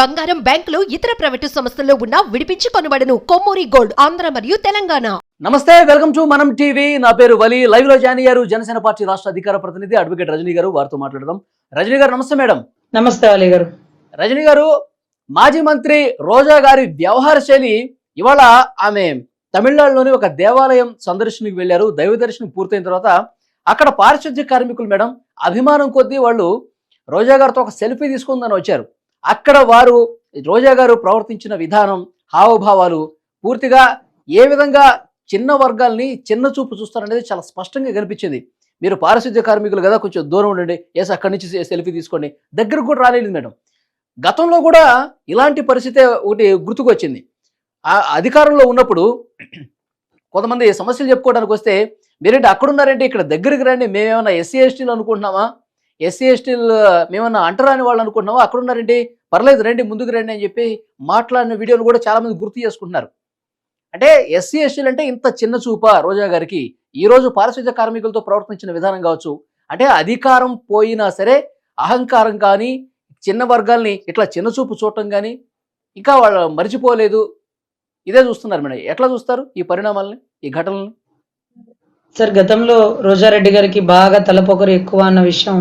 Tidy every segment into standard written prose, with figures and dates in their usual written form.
బంగారం, బ్యాంకులు, ఇతర ప్రైవేటు సంస్థల్లో ఉన్న విడిపించి కొనబడను. కొమ్మూరి గోల్డ్, ఆంధ్ర మరియు తెలంగాణ. నమస్తే, వెల్కమ్ టు మనం టీవీ. నా పేరు వలి. లైవ్ లో జాయిన్ అయ్యారు జనసేన పార్టీ రాష్ట్ర అధికార ప్రతినిధి అడ్వకేట్ రజనీ గారు. వారితో మాట్లాడదాం. రజనీ గారు నమస్తే. మేడం నమస్తే వలి గారు. రజనీ గారు, మాజీ మంత్రి రోజా గారి వ్యవహార శైలి ఇవాళ ఆమె తమిళనాడులోని ఒక దేవాలయం సందర్శనకు వెళ్లారు. దైవ దర్శనం పూర్తయిన తర్వాత అక్కడ పారిశుద్ధ్య కార్మికులు మేడం అభిమానం కొద్దీ వాళ్ళు రోజా గారితో ఒక సెల్ఫీ తీసుకుందని వచ్చారు. అక్కడ వారు రోజా గారు ప్రవర్తించిన విధానం, హావభావాలు పూర్తిగా ఏ విధంగా చిన్న వర్గాల్ని చిన్న చూపు చూస్తారనేది చాలా స్పష్టంగా కనిపించింది. మీరు పారిశుద్ధ్య కార్మికులు కదా, కొంచెం దూరం ఉండండి, ఎస్ అక్కడి నుంచి సెల్ఫీ తీసుకోండి, దగ్గరకు కూడా రాలేదు మేడం. గతంలో కూడా ఇలాంటి పరిస్థితి ఒకటి గుర్తుకొచ్చింది. ఆ అధికారంలో ఉన్నప్పుడు కొంతమంది సమస్యలు చెప్పుకోవడానికి వస్తే మీరేంటి అక్కడున్నారంటే ఇక్కడ దగ్గరికి రండి, మేమేమన్నా ఎస్సీ ఎస్టీలు అనుకుంటున్నామా, ఎస్సీ ఎస్టీలు మేమన్నా అంటరాని వాళ్ళు అనుకుంటున్నామా, అక్కడున్నారండి, పర్లేదు రండి, ముందుకు రండి అని చెప్పి మాట్లాడిన వీడియోలు కూడా చాలా మంది గుర్తు చేసుకుంటున్నారు. అంటే ఎస్సీ ఎస్టీలు అంటే ఇంత చిన్న చూప రోజా గారికి? ఈరోజు పారిశుద్ధ్య కార్మికులతో ప్రవర్తించిన విధానం కావచ్చు, అంటే అధికారం పోయినా సరే అహంకారం కానీ చిన్న వర్గాల్ని ఇట్లా చిన్న చూపు చూడటం కానీ ఇంకా వాళ్ళు మర్చిపోలేదు. ఇదే చూస్తున్నారు మేడం. ఎట్లా చూస్తారు ఈ పరిణామాలని, ఈ ఘటనలను? సార్, గతంలో రోజారెడ్డి గారికి బాగా తలపొగరు ఎక్కువ అన్న విషయం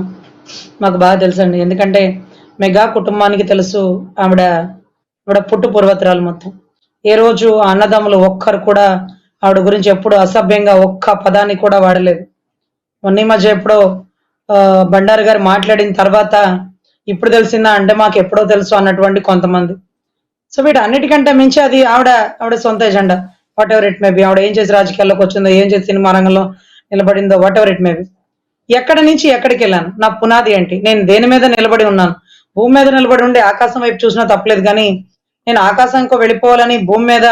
మాకు బాగా తెలుసండి. ఎందుకంటే మెగా కుటుంబానికి తెలుసు ఆవిడ పుట్టు పూర్వతరాలు మొత్తం. ఏ రోజు అన్నదమ్ములు ఒక్కరు కూడా ఆవిడ గురించి ఎప్పుడు అసభ్యంగా ఒక్క పదాన్ని కూడా వాడలేదు. మొన్న మధ్య ఎప్పుడో బండారు గారు మాట్లాడిన తర్వాత ఇప్పుడు తెలిసిందా అంటే మాకు ఎప్పుడో తెలుసు అన్నటువంటి కొంతమంది. సో వీటి అన్నిటికంటే మించి అది ఆవిడ సొంత agenda, what ever it maybe. ఆవిడ ఏం చేసి రాజకీయాల్లోకి వచ్చిందో, ఏం చేసి సినిమా రంగంలో నిలబడిందో, వాట్ ఎవర్ ఇట్ మేబీ. ఎక్కడి నుంచి ఎక్కడికి వెళ్ళాను, నా పునాది ఏంటి, నేను దేని మీద నిలబడి ఉన్నాను. భూమి మీద నిలబడి ఉండి ఆకాశం వైపు చూసినా తప్పలేదు, కానీ నేను ఆకాశంకో వెళ్ళిపోవాలని భూమి మీద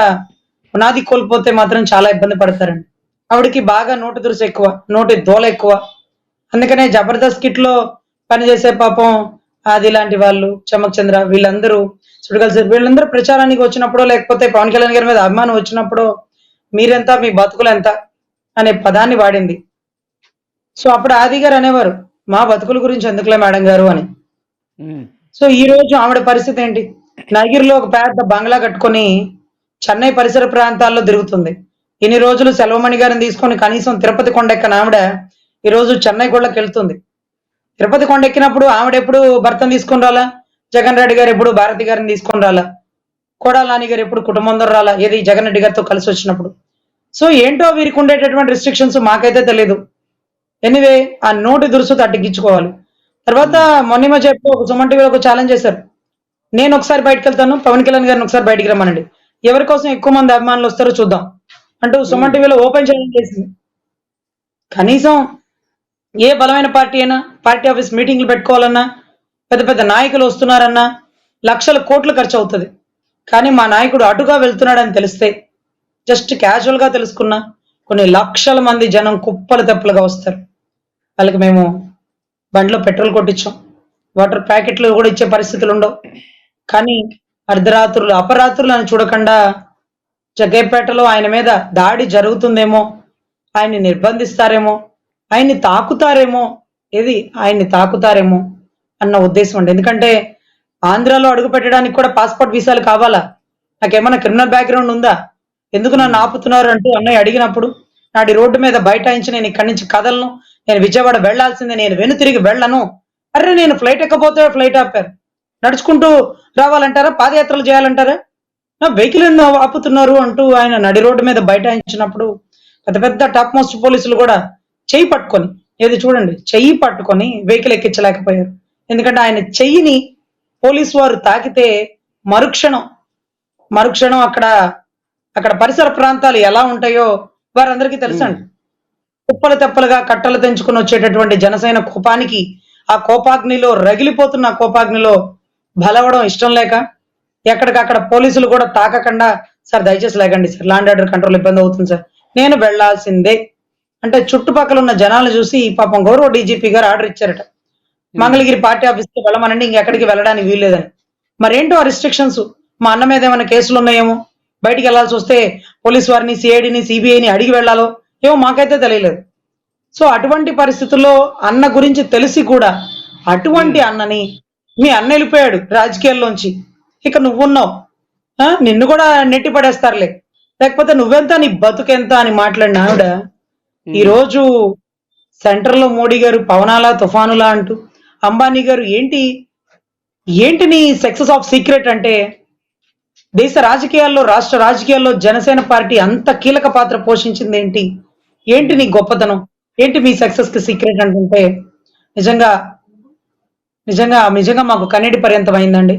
పునాది కోల్పోతే మాత్రం చాలా ఇబ్బంది పడతారండి. ఆవిడకి బాగా నోటి దురుసు ఎక్కువ, నోటి దోల ఎక్కువ. అందుకనే జబర్దస్త్ కిట్ లో పనిచేసే పాపం ఆది లాంటి వాళ్ళు, చమక్ చంద్ర, వీళ్ళందరూ వీళ్ళందరూ ప్రచారానికి వచ్చినప్పుడు, లేకపోతే పవన్ కళ్యాణ్ గారి మీద అభిమానం వచ్చినప్పుడు మీరెంత, మీ బతుకులు ఎంత అనే పదాన్ని వాడింది. సో అప్పుడు ఆది గారు అనేవారు, మా బతుకుల గురించి ఎందుకులే మేడం గారు అని. సో ఈ రోజు ఆవిడ పరిస్థితి ఏంటి? నగిరిలో ఒక పెద్ద బంగ్లా కట్టుకొని చెన్నై పరిసర ప్రాంతాల్లో తిరుగుతుంది. ఇన్ని రోజులు సెల్వమణి గారిని తీసుకొని కనీసం తిరుపతి కొండెక్కన ఆవిడ ఈ రోజు చెన్నై గుళ్ళకి వెళ్తుంది. తిరుపతి కొండెక్కినప్పుడు ఆవిడ ఎప్పుడు భర్తను తీసుకొని రాలా, జగన్ రెడ్డి గారు ఎప్పుడు భారతి గారిని తీసుకొని రాలా, కోడాల నాని గారు ఎప్పుడు కుటుంబంతో రాలా, ఏది జగన్ రెడ్డి గారితో కలిసి వచ్చినప్పుడు. సో ఏంటో వీరికి ఉండేటటువంటి రిస్ట్రిక్షన్స్ మాకైతే తెలియదు. ఎనీవే, ఆ నోటి దురుసు తగ్గించుకోవాలి. తర్వాత మొన్న మధ్య ఒక సుమన్ టీవీలో ఒక ఛాలెంజ్ చేశారు, నేను ఒకసారి బయటకు వెళ్తాను, పవన్ కళ్యాణ్ గారిని ఒకసారి బయటికి రమ్మనండి, ఎవరి కోసం ఎక్కువ మంది అభిమానులు వస్తారో చూద్దాం అంటూ సుమన్ టీవీలో ఓపెన్ ఛాలెంజ్ చేసింది. కనీసం ఏ బలమైన పార్టీ అయినా పార్టీ ఆఫీస్ మీటింగ్లు పెట్టుకోవాలన్నా, పెద్ద పెద్ద నాయకులు వస్తున్నారన్నా లక్షల కోట్లు ఖర్చు అవుతుంది. కానీ మా నాయకుడు అటుగా వెళ్తున్నాడని తెలిస్తే, జస్ట్ క్యాజువల్ గా తెలుసుకున్నా కొన్ని లక్షల మంది జనం కుప్పలు తెప్పలుగా వస్తారు. వాళ్ళకి మేము బండిలో పెట్రోల్ కొట్టించాం, వాటర్ ప్యాకెట్లు కూడా ఇచ్చే పరిస్థితులు ఉండవు. కానీ అర్ధరాత్రులు అపరాత్రులు అని చూడకుండా జగ్గయ్యపేటలో ఆయన మీద దాడి జరుగుతుందేమో, ఆయన్ని నిర్బంధిస్తారేమో, ఆయన్ని తాకుతారేమో అన్న ఉద్దేశం అండి. ఎందుకంటే ఆంధ్రాలో అడుగు పెట్టడానికి కూడా పాస్పోర్ట్ వీసాలు కావాలా, నాకేమన్నా క్రిమినల్ బ్యాక్గ్రౌండ్ ఉందా, ఎందుకు నన్ను ఆపుతున్నారు అంటూ అన్నయ్య అడిగినప్పుడు నాటి రోడ్డు మీద బైఠాయించి నేను ఇక్కడి నుంచి కదలను, నేను విజయవాడ వెళ్లాల్సిందే, నేను వెను తిరిగి వెళ్ళను, అరే నేను ఫ్లైట్ ఎక్కపోతే ఫ్లైట్ ఆపారు, నడుచుకుంటూ రావాలంటారా, పాదయాత్రలు చేయాలంటారా, నా వెహికల్ ఆపుతున్నారు అంటూ ఆయన నడి రోడ్డు మీద బైఠాయించినప్పుడు పెద్ద పెద్ద టాప్ మోస్ట్ పోలీసులు కూడా చెయ్యి పట్టుకొని, ఏది చూడండి, చెయ్యి పట్టుకొని వెహికల్ ఎక్కించలేకపోయారు. ఎందుకంటే ఆయన చెయ్యిని పోలీసు వారు తాకితే మరుక్షణం అక్కడ పరిసర ప్రాంతాలు ఎలా ఉంటాయో వారందరికీ తెలుసండి. కుప్పలు తెప్పలుగా కట్టలు తెంచుకుని వచ్చేటటువంటి జనసేన కోపానికి, ఆ కోపాగ్నిలో రగిలిపోతున్న కోపాగ్నిలో బలవడం ఇష్టం లేక ఎక్కడికక్కడ పోలీసులు కూడా తాకకుండా, సార్ దయచేసి లేకండి సార్, ల్యాండ్ ఆర్డర్ కంట్రోల్ ఇబ్బంది అవుతుంది సార్, నేను వెళ్లాల్సిందే అంటే చుట్టుపక్కల ఉన్న జనాలు చూసి పాపం గౌరవ డీజీపీ గారు ఆర్డర్ ఇచ్చారట, మంగళగిరి పార్టీ ఆఫీస్కి వెళ్ళమనండి, ఇంకెక్కడికి వెళ్ళడానికి వీల్లేదని. మరేంటో ఆ రిస్ట్రిక్షన్స్, మా అన్న మీద ఏమైనా కేసులు ఉన్నాయేమో, బయటికి వెళ్లాల్సి వస్తే పోలీసు వారిని, సిఐడిని, సిబిఐని అడిగి వెళ్లాలో ఏమో మాకైతే తెలియలేదు. సో అటువంటి పరిస్థితుల్లో అన్న గురించి తెలిసి కూడా అటువంటి అన్నని, మీ అన్న వెళ్ళిపోయాడు రాజకీయాల్లోంచి, ఇక నువ్వున్నావు, నిన్ను కూడా నెట్టి పడేస్తారులే, లేకపోతే నువ్వెంత నీ బతుకెంత అని మాట్లాడిన ఆవిడ ఈ రోజు సెంటర్ లో మోడీ గారు పవనాలా తుఫానులా అంటూ, అంబానీ గారు ఏంటి ఏంటి నీ సక్సెస్ ఆఫ్ సీక్రెట్ అంటే, దేశ రాజకీయాల్లో రాష్ట్ర రాజకీయాల్లో జనసేన పార్టీ అంత కీలక పాత్ర పోషించింది ఏంటి, ఏంటి నీ గొప్పతనం, ఏంటి మీ సక్సెస్ కి సీక్రెట్ అంటుంటే నిజంగా నిజంగా నిజంగా మాకు కన్నీటి పర్యంతం అయిందండి.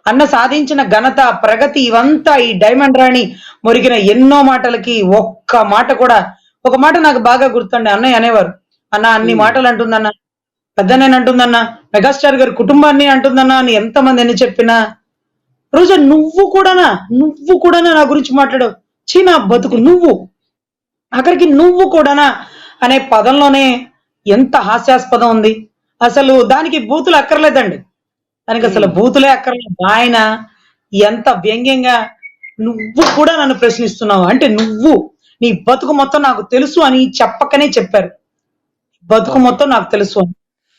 అన్న సాధించిన ఘనత ప్రగతి ఇవంతా ఈ డైమండ్ రాణి మురిగిన ఎన్నో మాటలకి ఒక్క మాట కూడా, ఒక మాట నాకు బాగా గుర్తుండే, అన్నయ్య అనేవారు, అన్న అన్ని మాటలు అంటుందన్న, పెద్దనేని అంటుందన్న, మెగాస్టార్ గారి కుటుంబాన్ని అంటుందన్న అని ఎంతమంది ఎన్ని చెప్పినా, రోజా నువ్వు కూడానా నా గురించి మాట్లాడావు, చీనా బతుకు నువ్వు, ఆఖరికి నువ్వు కూడానా అనే పదంలోనే ఎంత హాస్యాస్పదం ఉంది. అసలు దానికి బూతులు అక్కర్లేదండి, దానికి అసలు బూతులే అక్కర్లేదు. ఆయన ఎంత వ్యంగ్యంగా నువ్వు కూడా నన్ను ప్రశ్నిస్తున్నావు అంటే, నువ్వు నీ బతుకు మొత్తం నాకు తెలుసు అని చెప్పకనే చెప్పారు, బతుకు మొత్తం నాకు తెలుసు అని.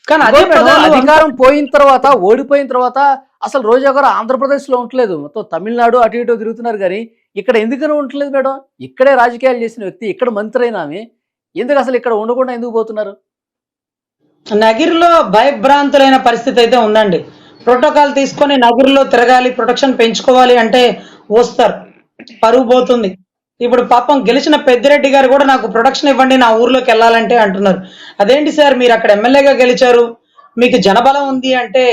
కానీ అదే పదాలు అధికారం పోయిన తర్వాత, ఓడిపోయిన తర్వాత అసలు రోజా గారు ఆంధ్రప్రదేశ్ లో ఉండలేదు, మొత్తం తమిళనాడు అటు ఇటు తిరుగుతున్నారు. కానీ ఇక్కడ ఎందుకని ఉండట్లేదు మేడం? ఇక్కడే రాజకీయాలు చేసిన వ్యక్తి, ఇక్కడ మంత్రి అయినా ఆమె ఎందుకు అసలు ఇక్కడ ఉండకుండా ఎందుకు పోతున్నారు? నగిరిలో భయభ్రాంతులైన పరిస్థితి అయితే ఉందండి. ప్రోటోకాల్ తీసుకొని నగిరిలో తిరగాలి, ప్రొటెక్షన్ పెంచుకోవాలి అంటే వస్తారు, పరువు పోతుంది. ఇప్పుడు పాపం గెలిచిన పెద్దిరెడ్డి గారు కూడా నాకు ప్రొటెక్షన్ ఇవ్వండి నా ఊర్లోకి వెళ్ళాలంటే అంటున్నారు. అదేంటి సార్, మీరు అక్కడ ఎమ్మెల్యేగా గెలిచారు, మీకు జనబలం ఉంది అంటే,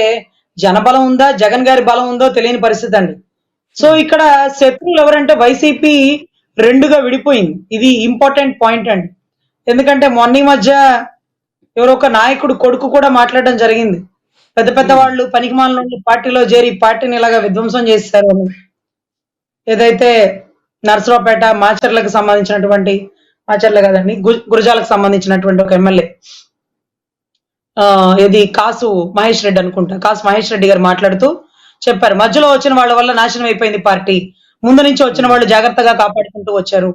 జనబలం ఉందా జగన్ గారి బలం ఉందో తెలియని పరిస్థితి అండి. సో ఇక్కడ శత్రువులు ఎవరంటే వైసీపీ రెండుగా విడిపోయింది. ఇది ఇంపార్టెంట్ పాయింట్ అండి. ఎందుకంటే మొన్న మధ్య ఎవరో ఒక నాయకుడు కొడుకు కూడా మాట్లాడడం జరిగింది, పెద్ద పెద్ద వాళ్ళు పనికిమాల పార్టీలో చేరి పార్టీని ఇలాగా విధ్వంసం చేశారు అని. ఏదైతే నర్సరావుపేట మాచర్లకు సంబంధించినటువంటి, మాచర్ల కదండి, గురజాలకు సంబంధించినటువంటి ఒక ఎమ్మెల్యే, ఇది కాసు మహేష్ రెడ్డి అనుకుంటా, కాసు మహేష్ రెడ్డి గారు మాట్లాడుతూ చెప్పారు, మధ్యలో వచ్చిన వాళ్ళ వల్ల నాశనం అయిపోయింది పార్టీ, ముందు నుంచి వచ్చిన వాళ్ళు జాగ్రత్తగా కాపాడుకుంటూ వచ్చారు,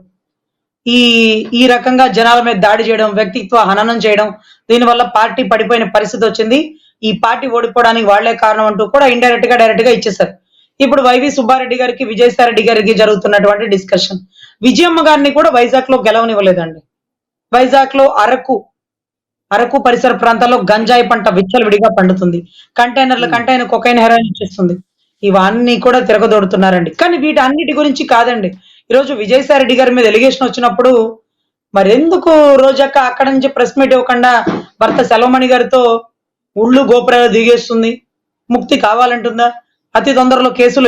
ఈ రకంగా జనాల మీద దాడి చేయడం, వ్యక్తిత్వ హననం చేయడం, దీనివల్ల పార్టీ పడిపోయిన పరిస్థితి వచ్చింది, ఈ పార్టీ ఓడిపోవడానికి వాళ్లే కారణం అంటూ కూడా ఇండైరెక్ట్ గా డైరెక్ట్ గా ఇచ్చేసారు. ఇప్పుడు వైవి సుబ్బారెడ్డి గారికి విజయసాయి రెడ్డి గారికి జరుగుతున్నటువంటి డిస్కషన్, విజయమ్మ గారిని కూడా వైజాగ్ లో గెలవనివ్వలేదండి. వైజాగ్ లో అరకు పరిసర ప్రాంతాల్లో గంజాయి పంట విచ్చలవిడిగా పండుతుంది, కంటైనర్ కొకైన్ హెరాయిన్ ఇచ్చేస్తుంది, ఇవన్నీ కూడా తిరగదోడుతున్నారండి. కానీ వీటన్నిటి గురించి కాదండి, ఈరోజు విజయసాయి రెడ్డి గారి మీద ఎలిగేషన్ వచ్చినప్పుడు మరెందుకు రోజక్క అక్కడ నుంచి ప్రెస్ మీట్ ఇవ్వకుండా భర్త సెలవమణి గారితో ఉళ్ళు గోపురాలు దిగేస్తుంది, ముక్తి కావాలంటుందా, అతి తొందరలో కేసులో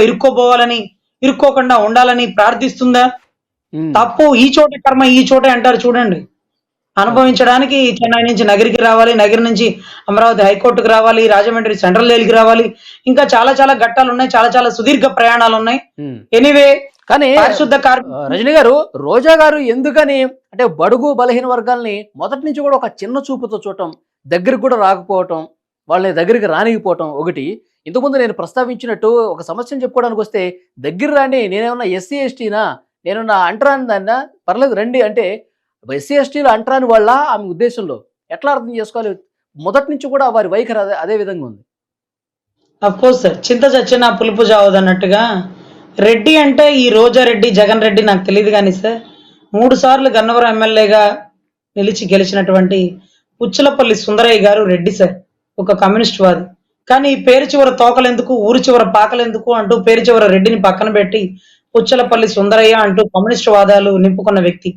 ఇరుక్కోకుండా ఉండాలని ప్రార్థిస్తుందా? తప్పు ఈ చోట కర్మ ఈ చోటే అంటారు చూడండి. అనుభవించడానికి చెన్నై నుంచి నగరికి రావాలి, నగరి నుంచి అమరావతి హైకోర్టుకు రావాలి, రాజమండ్రి సెంట్రల్ జైలుకి రావాలి, ఇంకా చాలా చాలా ఘట్టాలు ఉన్నాయి, చాలా చాలా సుదీర్ఘ ప్రయాణాలు ఉన్నాయి. ఎనీవే, కానీ రజనీ గారు, రోజా గారు ఎందుకని అంటే బడుగు బలహీన వర్గాల్ని మొదటి నుంచి కూడా ఒక చిన్న చూపుతో చూడటం, దగ్గరికి కూడా రాకపోవటం, వాళ్ళని దగ్గరికి రానికపోవటం ఒకటి. ఇంతకుముందు నేను ప్రస్తావించినట్టు ఒక సమస్యను చెప్పుకోవడానికి వస్తే దగ్గర రాని, నేనేమన్నా ఎస్సీ ఎస్టీనా, నేనున్నా అంటరాని దాన్నా పర్లేదు రండి అంటే, ఎస్సీ ఎస్టీలు అంటరాని వాళ్ళ ఆమె ఉద్దేశంలో ఎట్లా అర్థం చేసుకోవాలి? మొదటి నుంచి కూడా వారి వైఖరి అదే విధంగా ఉంది. అఫ్కోర్స్ సార్, చింత చచ్చిన పులుపు చావదు అన్నట్టుగా రెడ్డి అంటే ఈ రోజా రెడ్డి, జగన్ రెడ్డి నాకు తెలియదు కానీ సార్, 3 సార్లు గన్నవరం ఎమ్మెల్యేగా నిలిచి గెలిచినటువంటి పుచ్చలపల్లి సుందరయ్య గారు రెడ్డి సార్, ఒక కమ్యూనిస్ట్ వాది. కానీ పేరు చివర తోకలెందుకు, ఊరు చివర పాకలెందుకు అంటూ పేరు చివర రెడ్డిని పక్కన పెట్టి పుచ్చలపల్లి సుందరయ్య అంటూ కమ్యూనిస్ట్ వాదాలు నింపుకున్న వ్యక్తి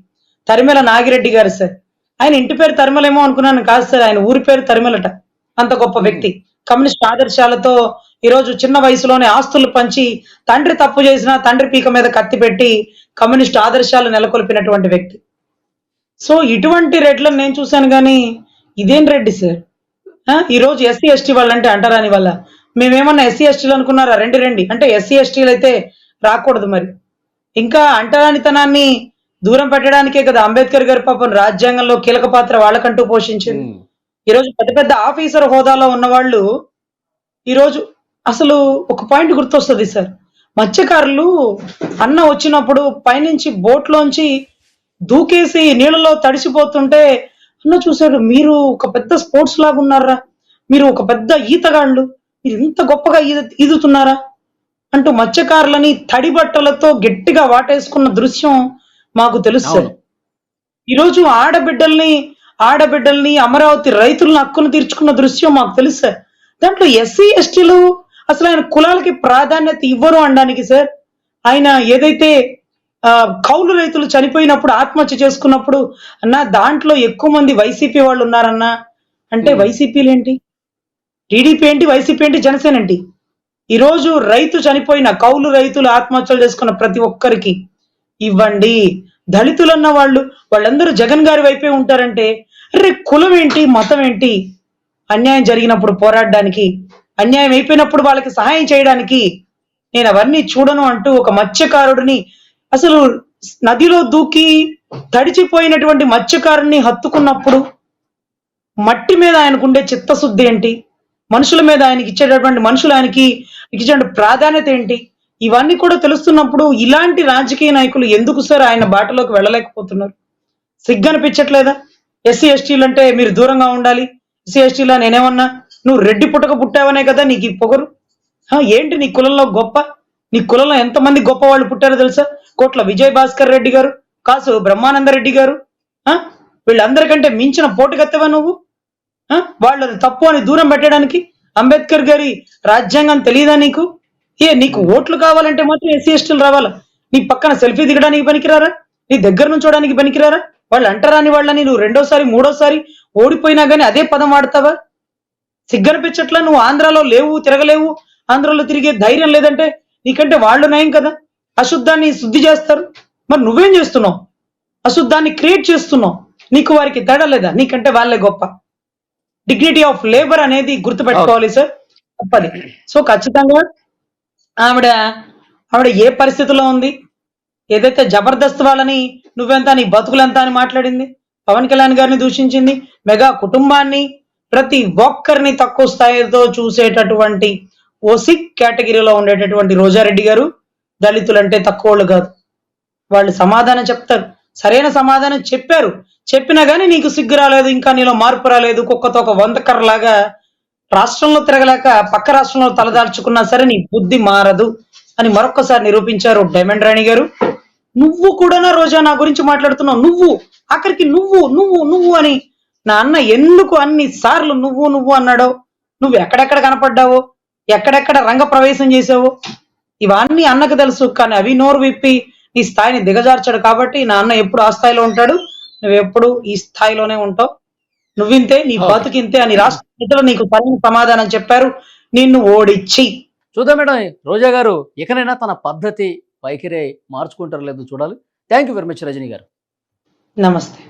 తరిమెల నాగిరెడ్డి గారు సార్. ఆయన ఇంటి పేరు తరిమెలేమో అనుకున్నాను, కాదు సార్, ఆయన ఊరి పేరు తరిమెలట. అంత గొప్ప వ్యక్తి, కమ్యూనిస్ట్ ఆదర్శాలతో ఈరోజు చిన్న వయసులోనే ఆస్తులు పంచి, తండ్రి తప్పు చేసినా తండ్రి పీక మీద కత్తి పెట్టి కమ్యూనిస్ట్ ఆదర్శాలు నెలకొల్పినటువంటి వ్యక్తి. సో ఇటువంటి రెడ్లను నేను చూశాను, కానీ ఇదేం రెడ్డి సార్? ఈరోజు ఎస్సీ ఎస్టీ వాళ్ళంటే అంటారాని వాళ్ళ, మేమేమన్నా ఎస్సీ ఎస్టీలు అనుకున్నారా? రండి అంటే ఎస్సీ ఎస్టీలు అయితే రాకూడదు మరి. ఇంకా అంటరానితనాన్ని దూరం పెట్టడానికే కదా అంబేద్కర్ గారి పాపం రాజ్యాంగంలో కీలక పాత్ర వాళ్ళకంటూ పోషించింది. ఈరోజు పెద్ద పెద్ద ఆఫీసర్ హోదాలో ఉన్న వాళ్ళు ఈరోజు అసలు ఒక పాయింట్ గుర్తొస్తుంది సార్, మత్స్యకారులు అన్న వచ్చినప్పుడు పైనుంచి బోట్లోంచి దూకేసి నీళ్ళలో తడిసిపోతుంటే అన్న చూశాడు, మీరు ఒక పెద్ద స్పోర్ట్స్ లాగా ఉన్నారా, మీరు ఒక పెద్ద ఈతగాళ్ళు, మీరు ఇంత గొప్పగా ఈదుతున్నారా, అంటూ మత్స్యకారులని తడి బట్టలతో గట్టిగా వాటేసుకున్న దృశ్యం మాకు తెలుసు సార్. అవును. ఈరోజు ఆడబిడ్డల్ని అమరావతి రైతులను హక్కును తీర్చుకున్న దృశ్యం మాకు తెలుసు సార్. దాంట్లో ఎస్సీ ఎస్టీలు అసలు ఆయన కులాలకి ప్రాధాన్యత ఇవ్వరు అనడానికి సార్. ఆయన ఏదైతే కౌలు రైతులు చనిపోయినప్పుడు ఆత్మహత్య చేసుకున్నప్పుడు అన్న దాంట్లో ఎక్కువ మంది వైసీపీ వాళ్ళు ఉన్నారన్నా అంటే వైసీపీలు ఏంటి, టీడీపీ ఏంటి, వైసీపీ ఏంటి, జనసేన ఏంటి? ఈరోజు రైతు చనిపోయిన కౌలు రైతులు ఆత్మహత్యలు చేసుకున్న ప్రతి ఒక్కరికి ఇవ్వండి. దళితులన్న వాళ్ళందరూ జగన్ గారి వైపే ఉంటారంటే అరే కులం ఏంటి, మతం ఏంటి? అన్యాయం జరిగినప్పుడు పోరాడడానికి, అన్యాయం అయిపోయినప్పుడు వాళ్ళకి సహాయం చేయడానికి నేను అవన్నీ చూడను అంటూ ఒక మత్స్యకారుడిని అసలు నదిలో దూకి తడిచిపోయినటువంటి మత్స్యకారుని హత్తుకున్నప్పుడు మట్టి మీద ఆయనకుండే చిత్తశుద్ధి ఏంటి, మనుషుల మీద ఆయనకి ఇచ్చేటువంటి ప్రాధాన్యత ఏంటి, ఇవన్నీ కూడా తెలుస్తున్నప్పుడు ఇలాంటి రాజకీయ నాయకులు ఎందుకు సార్ ఆయన బాటలోకి వెళ్ళలేకపోతున్నారు? సిగ్గనిపించట్లేదా? ఎస్సీ ఎస్టీలు అంటే మీరు దూరంగా ఉండాలి, ఎస్సీ ఎస్టీలా నేనేమన్నా, నువ్వు రెడ్డి పుట్టక పుట్టావనే కదా నీకు ఈ పొగరు? ఏంటి నీ కులంలో గొప్ప? నీ కులంలో ఎంతమంది గొప్ప వాళ్ళు పుట్టారో తెలుసా? కోట్ల విజయ్ భాస్కర్ రెడ్డి గారు, కాసు బ్రహ్మానంద రెడ్డి గారు, వీళ్ళందరికంటే మించిన పోటుగత్తెవా నువ్వు? వాళ్ళది తప్పు అని దూరం పెట్టడానికి అంబేద్కర్ గారి రాజ్యాంగం తెలియదా నీకు? నీకు ఓట్లు కావాలంటే మాత్రం ఎస్సీ ఎస్టీలు రావాలా? నీ పక్కన సెల్ఫీ దిగడానికి పనికిరారా? నీ దగ్గర నుంచోడానికి పనికిరారా? వాళ్ళు అంటరాని వాళ్ళని నువ్వు రెండోసారి మూడోసారి ఓడిపోయినా గానీ అదే పదం వాడతావా? సిగ్గనిపించట్లా? నువ్వు ఆంధ్రాలో లేవు, తిరగలేవు, ఆంధ్రాలో తిరిగే ధైర్యం లేదంటే నీకంటే వాళ్ళు నయం కదా. అశుద్ధాన్ని శుద్ధి చేస్తారు, మరి నువ్వేం చేస్తున్నావు? అశుద్ధాన్ని క్రియేట్ చేస్తున్నావు. నీకు వారికి తేడా లేదా? నీకంటే వాళ్ళే గొప్ప. డిగ్నిటీ ఆఫ్ లేబర్ అనేది గుర్తుపెట్టుకోవాలి సార్, తప్పది. సో ఖచ్చితంగా ఆవిడ ఏ పరిస్థితిలో ఉంది, ఏదైతే జబర్దస్త్ వాళ్ళని నువ్వెంత, నీ బతుకులెంత అని మాట్లాడింది, పవన్ కళ్యాణ్ గారిని దూషించింది, మెగా కుటుంబాన్ని, ప్రతి ఒక్కరిని తక్కువ స్థాయితో చూసేటటువంటి ఓసి కేటగిరీలో ఉండేటటువంటి రోజారెడ్డి గారు దళితులంటే తక్కువ వాళ్ళు కాదు. వాళ్ళు సమాధానం చెప్తారు, సరైన సమాధానం చెప్పినా గానీ నీకు సిగ్గు రాలేదు, ఇంకా నీలో మార్పు రాలేదు, కుక్కతో ఒక వంతకర్రలాగా రాష్ట్రంలో తిరగలేక పక్క రాష్ట్రంలో తలదాల్చుకున్నా సరే నీ బుద్ధి మారదు అని మరొక్కసారి నిరూపించారు డైమండ్ రాణి గారు. నువ్వు కూడా రోజా నా గురించి మాట్లాడుతున్నావు, నువ్వు ఆఖరికి నువ్వు అని నా అన్న ఎందుకు అన్ని సార్లు నువ్వు అన్నాడో, నువ్వు ఎక్కడెక్కడ కనపడ్డావో, ఎక్కడెక్కడ రంగ ప్రవేశం చేసావో ఇవన్నీ అన్నకు తెలుసు. కానీ అవి నోరు విప్పి నీ స్థాయిని దిగజార్చాడు కాబట్టి నా అన్న ఎప్పుడు ఆ స్థాయిలో ఉంటాడు, నువ్వెప్పుడు ఈ స్థాయిలోనే ఉంటావు. నువ్వింతే, నీ బతుకింతే అని రాష్ట్ర ప్రజలు నీకు సరైన సమాధానం చెప్పారు, నిన్ను ఓడించి. చూద్దాం మేడం, రోజా గారు ఇకనైనా తన పద్ధతి వైఖరి మార్చుకుంటారో లేదో చూడాలి. Thank you very much Rajani garu. నమస్తే.